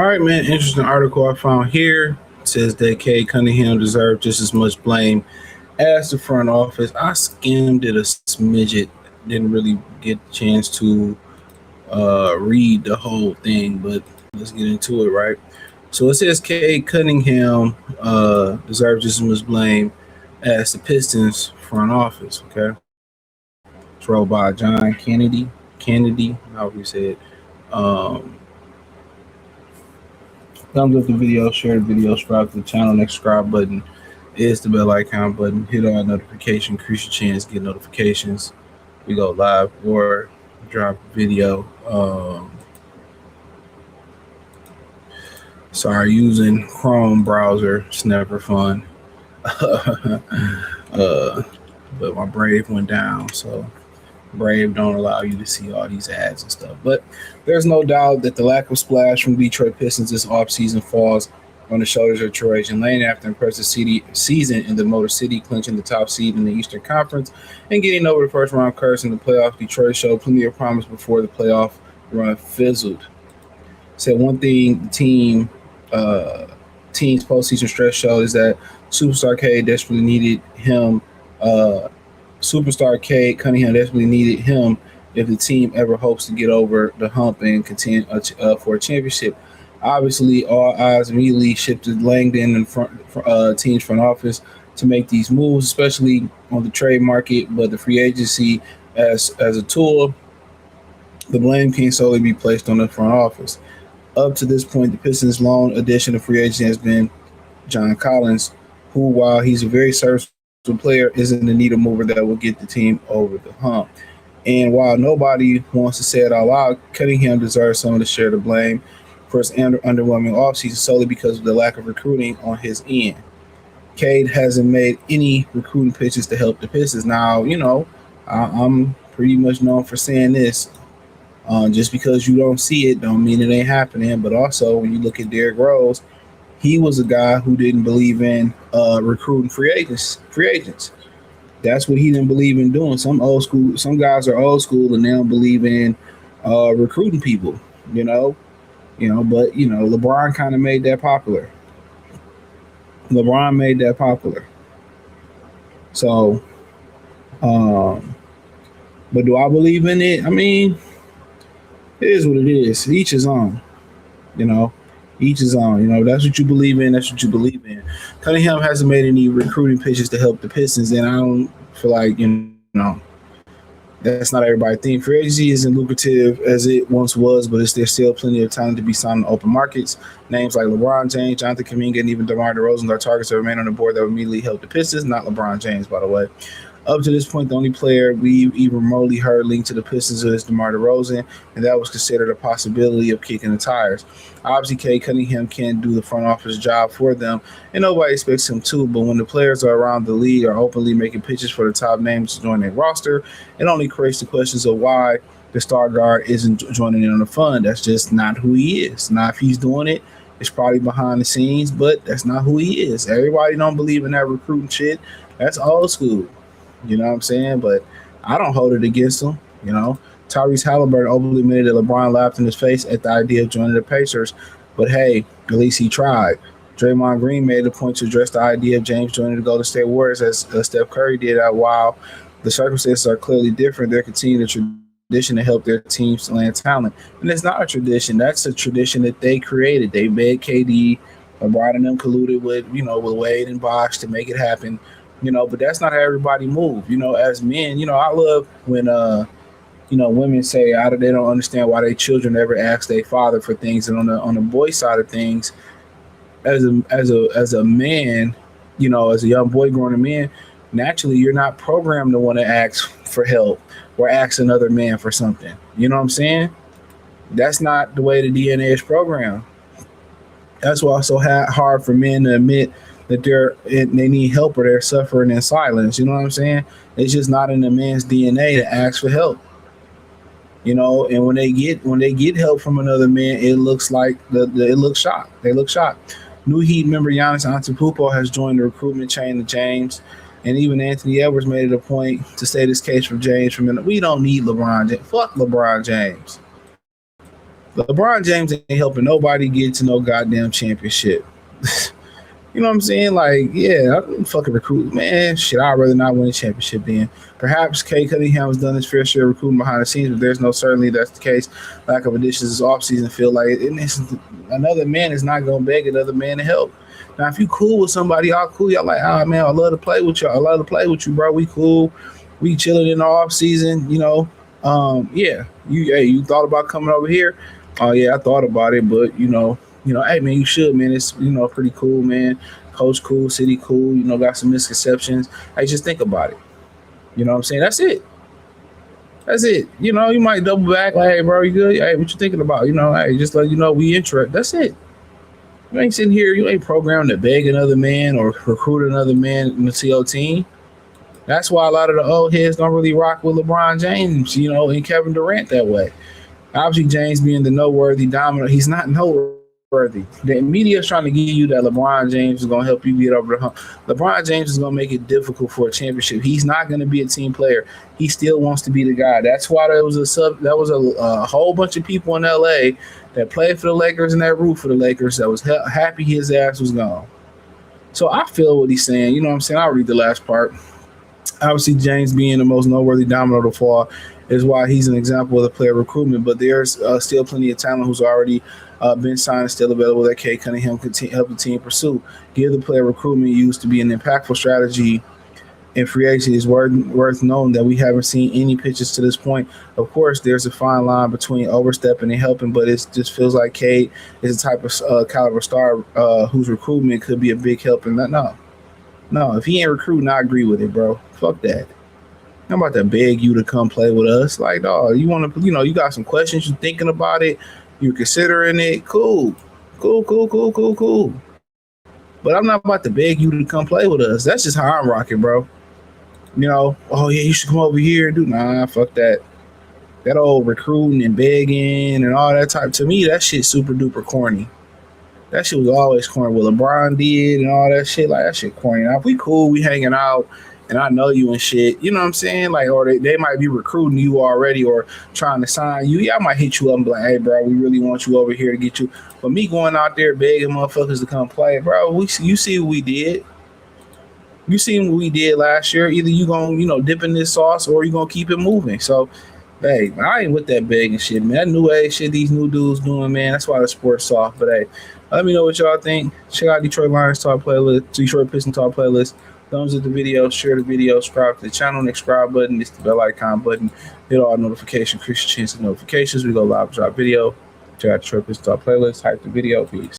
right, man. Interesting article I found here. It says that Cade Cunningham deserved just as much blame as the front office. I skimmed it a smidget. Didn't really get the chance to read the whole thing, but let's get into it, right? So it says Cade Cunningham deserves just as much blame as the Pistons front office. Okay, it's wrote by John Kennedy, however you say it. Um, Thumbs up the video, share the video, subscribe to the channel. Next subscribe button is the bell icon button. Hit on notification, increase your chance, get notifications. We go live or drop video. Sorry, using Chrome browser. It's never fun. But my Brave went down, so Brave don't allow you to see all these ads and stuff. But there's no doubt that the lack of splash from Detroit Pistons this offseason falls on the shoulders of Trajan Lane after impressive season in the Motor City, clinching the top seed in the Eastern Conference and getting over the first round curse in the playoffs. Detroit showed plenty of promise before the playoff run fizzled. Said one thing the team's postseason stretch showed is that superstar Cade desperately needed him. Superstar Cade Cunningham desperately needed him if the team ever hopes to get over the hump and contend for a championship. Obviously, all eyes immediately shifted Langdon and team's front office to make these moves, especially on the trade market. But the free agency as a tool, the blame can't solely be placed on the front office. Up to this point, the Pistons' lone addition to free agency has been John Collins, who, while he's a very serviceable player, isn't the needle mover that will get the team over the hump. And while nobody wants to say it out loud, Cunningham deserves some of the share of the blame for his underwhelming offseason solely because of the lack of recruiting on his end. Cade hasn't made any recruiting pitches to help the Pistons. Now, I'm pretty much known for saying this. Just because you don't see it don't mean it ain't happening. But also, when you look at Derrick Rose, he was a guy who didn't believe in recruiting free agents. That's what he didn't believe in doing. Some guys are old school and they don't believe in recruiting people, But LeBron kind of made that popular. So, but do I believe in it? I mean, it is what it is. Each his own, Each his own. That's what you believe in. That's what you believe in. Cunningham hasn't made any recruiting pitches to help the Pistons, and I don't feel like, that's not everybody's thing. Free agency isn't lucrative as it once was, but there's still plenty of talent to be signed in open markets. Names like LeBron James, Jonathan Kuminga, and even DeMar DeRozan are targets that remain on the board that would immediately help the Pistons. Not LeBron James, by the way. Up to this point, the only player we've even remotely heard linked to the Pistons is DeMar DeRozan, and that was considered a possibility of kicking the tires. Obviously, Cade Cunningham can't do the front office job for them, and nobody expects him to, but when the players are around the league are openly making pitches for the top names to join their roster, it only creates the questions of why the star guard isn't joining in on the fun. That's just not who he is. Now, if he's doing it, it's probably behind the scenes, but that's not who he is. Everybody don't believe in that recruiting shit. That's old school. You know what I'm saying? But I don't hold it against him. Tyrese Halliburton openly admitted that LeBron laughed in his face at the idea of joining the Pacers. But hey, at least he tried. Draymond Green made a point to address the idea of James joining the Golden State Warriors as Steph Curry did. While the circumstances are clearly different, they're continuing the tradition to help their teams land talent. And it's not a tradition. That's a tradition that they created. They made KD, LeBron and them colluded with Wade and Bosh to make it happen. But that's not how everybody move. As men, I love when women say they don't understand why their children never ask their father for things. And on the boy side of things, as a man, as a young boy growing a man, naturally you're not programmed to want to ask for help or ask another man for something. You know what I'm saying? That's not the way the DNA is programmed. That's why it's so hard for men to admit that they need help or they're suffering in silence. You know what I'm saying? It's just not in a man's DNA to ask for help. And when they get help from another man, it looks like it looks shocked. They look shocked. New Heat member Giannis Antetokounmpo has joined the recruitment chain to James, and even Anthony Edwards made it a point to say this case for James. We don't need LeBron James. Fuck LeBron James. LeBron James ain't helping nobody get to no goddamn championship. You know what I'm saying? Like, yeah, I fucking recruit, man. Shit, I'd rather not win a championship then. Perhaps Cade Cunningham has done his fair share of recruiting behind the scenes, but there's no certainty that's the case. Lack of additions this offseason feel like another man is not going to beg another man to help. Now, if you cool with somebody, y'all cool. Y'all like, man, I love to play with you. I love to play with you, bro. We cool. We chilling in the offseason, you know. Yeah, you thought about coming over here? Oh, yeah, I thought about it, but, hey, man, you should, man. It's, pretty cool, man. Coach cool, city cool, got some misconceptions. Hey, just think about it. You know what I'm saying? That's it. That's it. You might double back, like, hey, bro, you good? Hey, what you thinking about? Hey, just let you know we interested. That's it. You ain't sitting here, you ain't programmed to beg another man or recruit another man in the CO team. That's why a lot of the old heads don't really rock with LeBron James, and Kevin Durant that way. Obviously, James being the noteworthy dominant, he's not noteworthy. The media is trying to give you that LeBron James is going to help you get over the hump. LeBron James is going to make it difficult for a championship. He's not going to be a team player. He still wants to be the guy. That's why there was a whole bunch of people in LA that played for the Lakers and that root for the Lakers that was happy his ass was gone. So I feel what he's saying. You know what I'm saying? I'll read the last part. Obviously, James being the most noteworthy domino to fall is why he's an example of the player recruitment, but there's still plenty of talent who's already been signed and still available that Cade Cunningham could help the team pursue. Give the player recruitment used to be an impactful strategy in free agency. Is worth knowing that we haven't seen any pitches to this point. Of course, there's a fine line between overstepping and helping, but it just feels like Cade is the type of caliber star whose recruitment could be a big help. And no, if he ain't recruiting, I agree with it, bro. Fuck that. I'm about to beg you to come play with us. Like, dog, you want to, you got some questions, you're thinking about it, you're considering it. Cool. But I'm not about to beg you to come play with us. That's just how I'm rocking, bro. Oh, yeah, you should come over here and do. Nah, fuck that. That old recruiting and begging and all that type. To me, that shit super duper corny. That shit was always corny. What LeBron did and all that shit, like, that shit corny. Now, if we cool, we hanging out, and I know you and shit, you know what I'm saying? Like, or they might be recruiting you already or trying to sign you. Yeah, I might hit you up and be like, hey, bro, we really want you over here to get you. But me going out there begging motherfuckers to come play, bro, you see what we did. You seen what we did last year. Either you gonna, dip in this sauce or you gonna keep it moving. So, hey, I ain't with that begging shit, man. That new age shit these new dudes doing, man, that's why the sport's soft. But, hey, let me know what y'all think. Check out Detroit Lions Talk playlist, Detroit Pistons Talk playlist. Thumbs up the video, share the video, subscribe to the channel, and the subscribe button. It's the bell icon button. Hit all notifications, increase your chance of notifications. We go live, drop video. Check out Detroit Pistons Talk playlist. Hype the video. Peace.